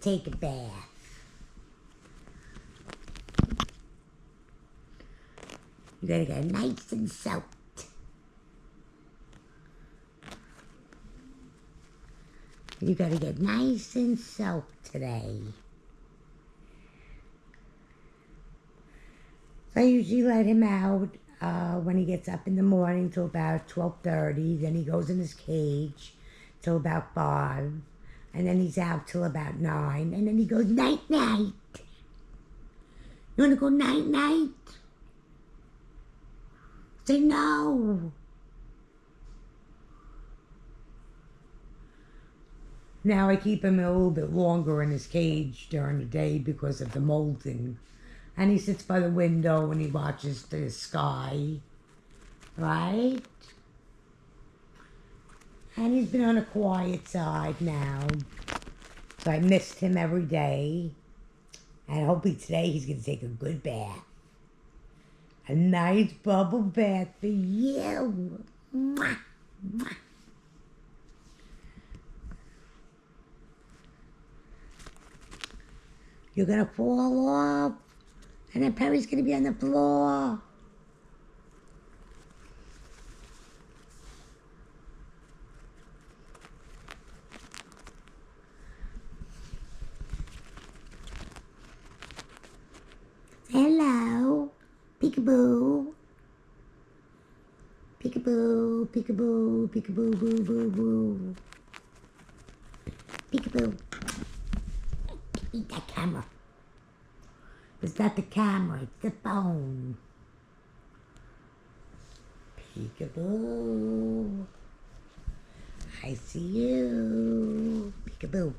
take a bath. You gotta get nice and soaked. You gotta get nice and soaked today. So I usually let him out when he gets up in the morning till about 12:30. Then he goes in his cage till about 5. And then he's out till about 9. And then he goes night-night. You wanna go night-night? Say no. Now I keep him a little bit longer in his cage during the day because of the molding. And he sits by the window and he watches the sky. Right? And he's been on a quiet side now. So I missed him every day. And hopefully today he's going to take a good bath. A nice bubble bath for you. Mwah, mwah. You're going to fall off. And then Peri's going to be on the floor. Hello. Peekaboo. Peekaboo, peekaboo, peekaboo, boo, boo, boo. Peekaboo. Eat that camera. It's not the camera, it's the phone. Peekaboo. I see you. Peekaboo.